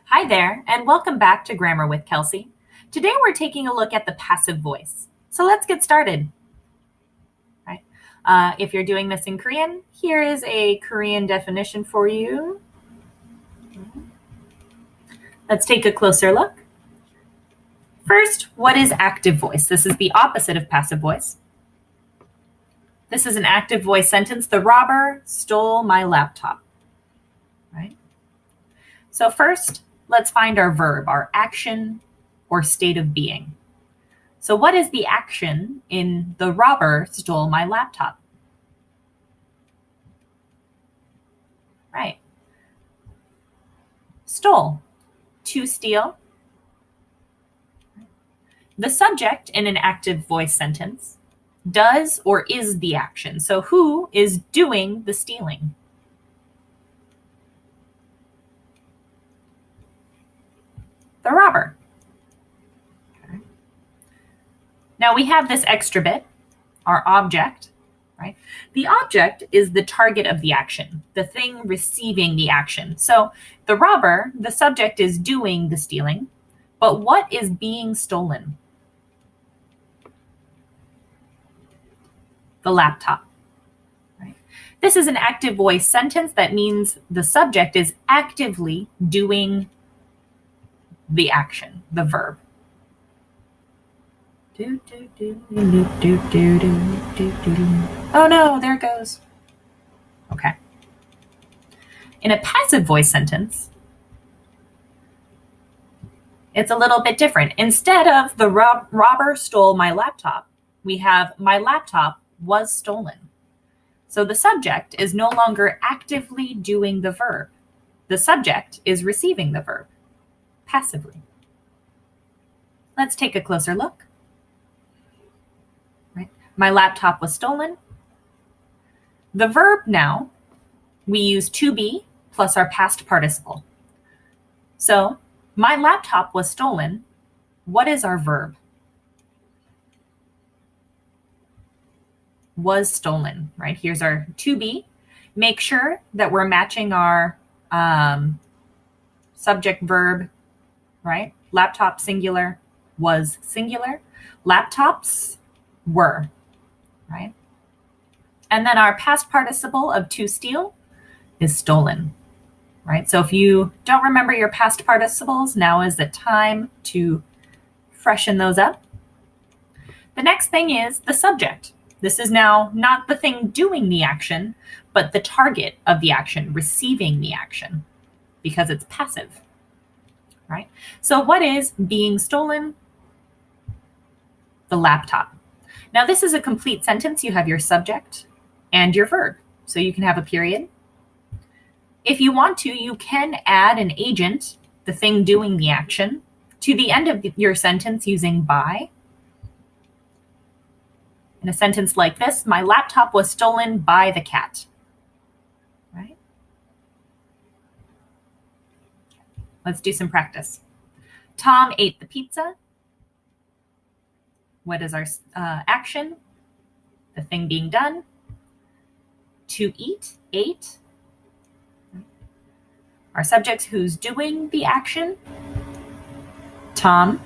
Hi there, and welcome back to Grammar with Kelsey. Today we're taking a look at the passive voice. So let's get started. Right. If you're doing this in Korean, here is a Korean definition for you. Let's take a closer look. First, what is active voice? This is the opposite of passive voice. This is an active voice sentence. The robber stole my laptop. Right? So first, let's find our verb, our action or state of being. So what is the action in the robber stole my laptop? Right. Stole, to steal. The subject in an active voice sentence does or is the action. So who is doing the stealing? The robber. Okay. Now we have this extra bit, our object, right? The object is the target of the action, the thing receiving the action. So the robber, the subject is doing the stealing, but what is being stolen? The laptop. Right? This is an active voice sentence. That means the subject is actively doing the action, the verb. Oh no, there it goes. Okay. In a passive voice sentence, it's a little bit different. Instead of the robber stole my laptop, we have my laptop was stolen. So the subject is no longer actively doing the verb. The subject is receiving the verb passively. Let's take a closer look. Right. My laptop was stolen. The verb now, we use to be plus our past participle. So my laptop was stolen. What is our verb? Was stolen, right? Here's our to be. Make sure that we're matching our subject verb, right? Laptop singular, was singular. Laptops were, right? And then our past participle of to steal is stolen, right? So if you don't remember your past participles, now is the time to freshen those up. The next thing is the subject. This is now not the thing doing the action, but the target of the action, receiving the action, because it's passive, right? So what is being stolen? The laptop. Now this is a complete sentence. You have your subject and your verb. So you can have a period. If you want to, you can add an agent, the thing doing the action, to the end of your sentence using by. In a sentence like this, my laptop was stolen by the cat. Right? Let's do some practice. Tom ate the pizza. What is our action? The thing being done. To eat, ate. Our subject who's doing the action. Tom.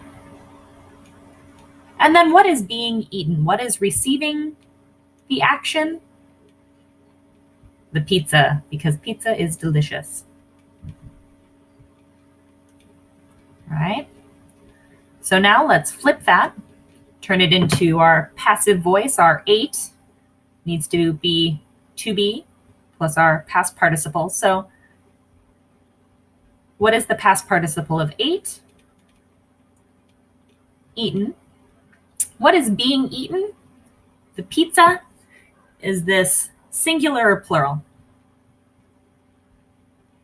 And then what is being eaten? What is receiving the action? The pizza, because pizza is delicious. All right. So now let's flip that, turn it into our passive voice. Our ate needs to be plus our past participle. So what is the past participle of ate? Eaten. What is being eaten? The pizza. Is this singular or plural?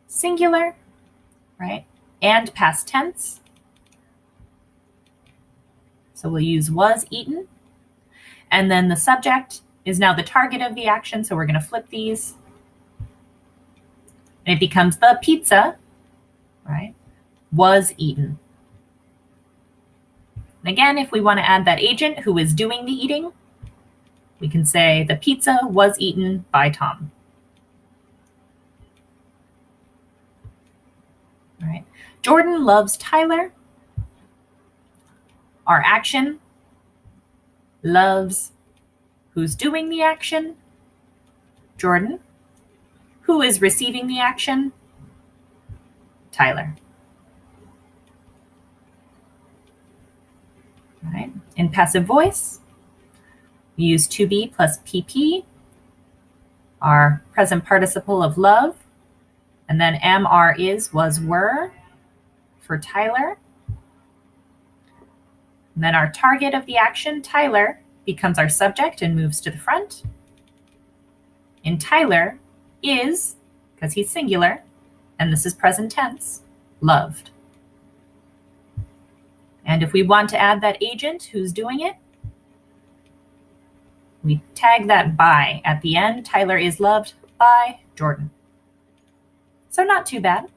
Singular, right? And past tense. So we'll use was eaten. And then the subject is now the target of the action. So we're going to flip these. And it becomes the pizza, right? Was eaten. And again, if we want to add that agent who is doing the eating, we can say the pizza was eaten by Tom. All right. Jordan loves Tyler. Our action loves who's doing the action? Jordan. Who is receiving the action? Tyler. All right. In passive voice, we use to be plus PP, our present participle of love, and then am, are, is, was, were for Tyler. And then our target of the action, Tyler, becomes our subject and moves to the front. In Tyler is, because he's singular, and this is present tense, loved. And if we want to add that agent who's doing it, we tag that by at the end. Tyler is loved by Jordan. So not too bad.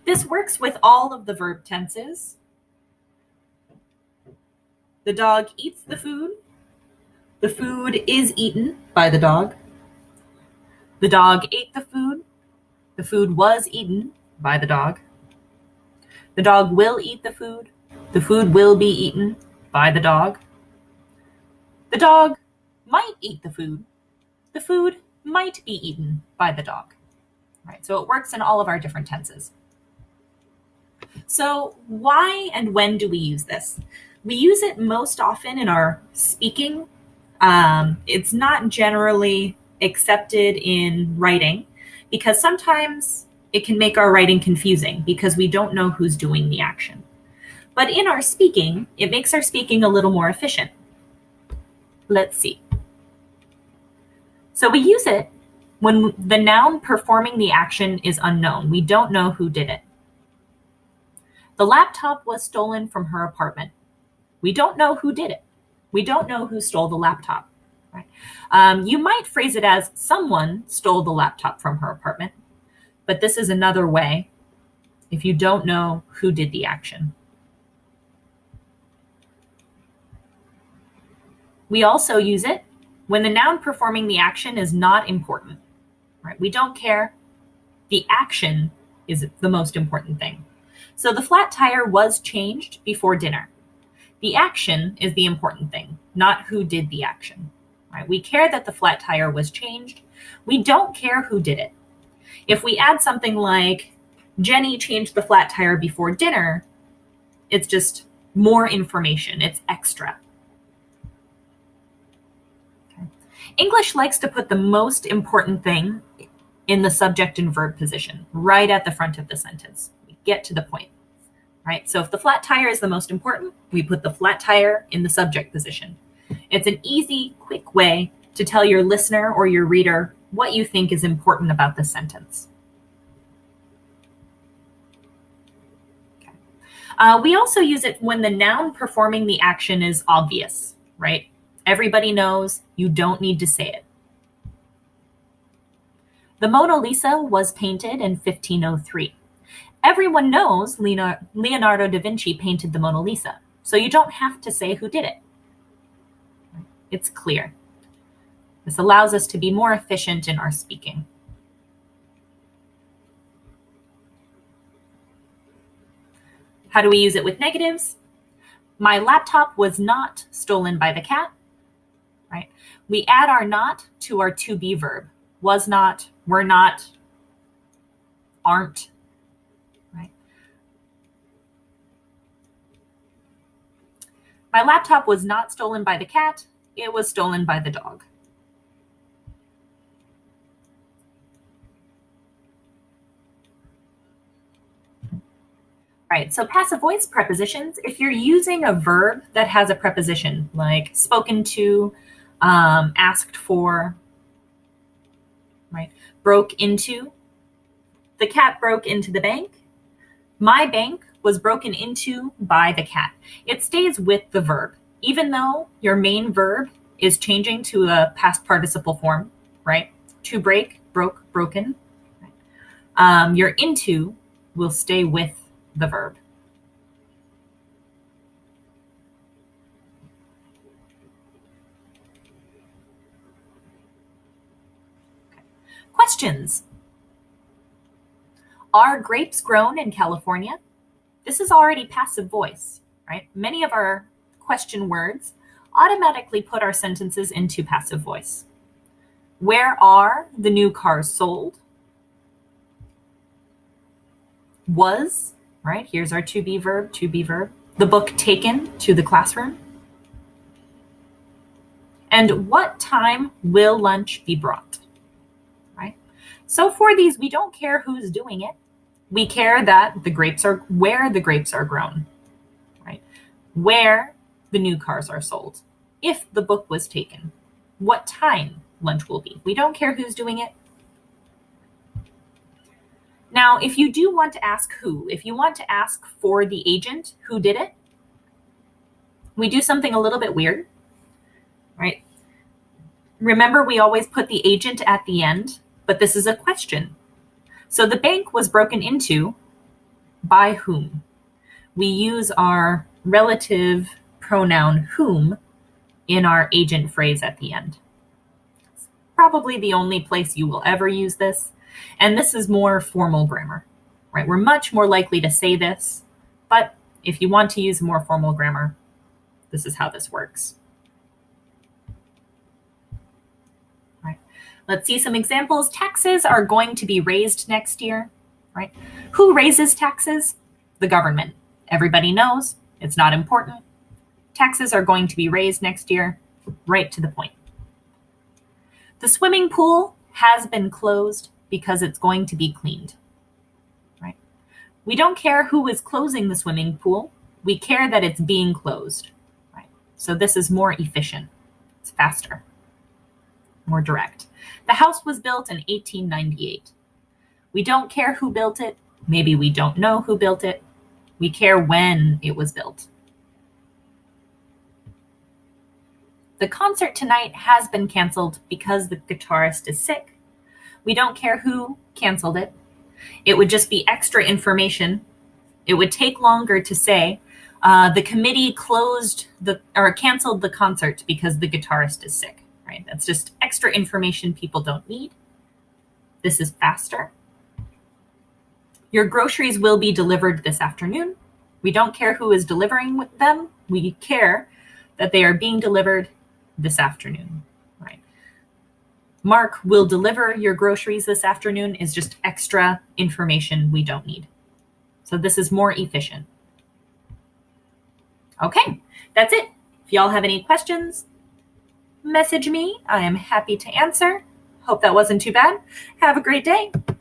This works with all of the verb tenses. The dog eats the food. The food is eaten by the dog. The dog ate the food. The food was eaten by the dog. The dog will eat the food. The food will be eaten by the dog. The dog might eat the food. The food might be eaten by the dog. Right, so it works in all of our different tenses. So why and when do we use this? We use it most often in our speaking. It's not generally accepted in writing because sometimes it can make our writing confusing because we don't know who's doing the action. But in our speaking, it makes our speaking a little more efficient. Let's see. So we use it when the noun performing the action is unknown. We don't know who did it. The laptop was stolen from her apartment. We don't know who did it. We don't know who stole the laptop. Right? You might phrase it as someone stole the laptop from her apartment, but this is another way if you don't know who did the action. We also use it when the noun performing the action is not important. Right? We don't care. The action is the most important thing. So the flat tire was changed before dinner. The action is the important thing, not who did the action. Right? We care that the flat tire was changed. We don't care who did it. If we add something like, Jenny changed the flat tire before dinner, it's just more information. It's extra. Okay. English likes to put the most important thing in the subject and verb position, right at the front of the sentence. We get to the point. Right? So if the flat tire is the most important, we put the flat tire in the subject position. It's an easy, quick way to tell your listener or your reader what you think is important about the sentence. Okay. We also use it when the noun performing the action is obvious, right? Everybody knows, you don't need to say it. The Mona Lisa was painted in 1503. Everyone knows Leonardo da Vinci painted the Mona Lisa, so you don't have to say who did it. It's clear. This allows us to be more efficient in our speaking. How do we use it with negatives? My laptop was not stolen by the cat. Right? We add our not to our to be verb. Was not, were not, aren't. My laptop was not stolen by the cat. It was stolen by the dog. All right, so passive voice prepositions, if you're using a verb that has a preposition, like spoken to, asked for, right? Broke into. The cat broke into the bank. My bank was broken into by the cat. It stays with the verb. Even though your main verb is changing to a past participle form, right? To break, broke, broken. Your into will stay with the verb. Okay. Questions. Are grapes grown in California? This is already passive voice, right? Many of our question words automatically put our sentences into passive voice. Where are the new cars sold? Was, right? Here's our to be verb, The book taken to the classroom? And what time will lunch be brought? Right? So for these, we don't care who's doing it. We care that where the grapes are grown, right? Where the new cars are sold. If the book was taken, what time lunch will be. We don't care who's doing it. Now, if you do want to ask who, if you want to ask for the agent who did it, we do something a little bit weird, right? Remember, we always put the agent at the end, but this is a question. So the bank was broken into by whom? We use our relative pronoun whom in our agent phrase at the end. It's probably the only place you will ever use this. And this is more formal grammar, right? We're much more likely to say this, but if you want to use more formal grammar, this is how this works. Right. Let's see some examples. Taxes are going to be raised next year, right? Who raises taxes? The government. Everybody knows. It's not important. Taxes are going to be raised next year. Right to the point. The swimming pool has been closed because it's going to be cleaned, right? We don't care who is closing the swimming pool. We care that it's being closed, right? So this is more efficient. It's faster, more direct. The house was built in 1898. We don't care who built it. Maybe we don't know who built it. We care when it was built. The concert tonight has been canceled because the guitarist is sick. We don't care who canceled it. It would just be extra information. It would take longer to say the committee canceled the concert because the guitarist is sick, right? That's just extra information people don't need. This is faster. Your groceries will be delivered this afternoon. We don't care who is delivering them. We care that they are being delivered this afternoon, right? Mark will deliver your groceries this afternoon is just extra information we don't need. So this is more efficient. Okay, that's it. If y'all have any questions, message me. I am happy to answer. Hope that wasn't too bad. Have a great day.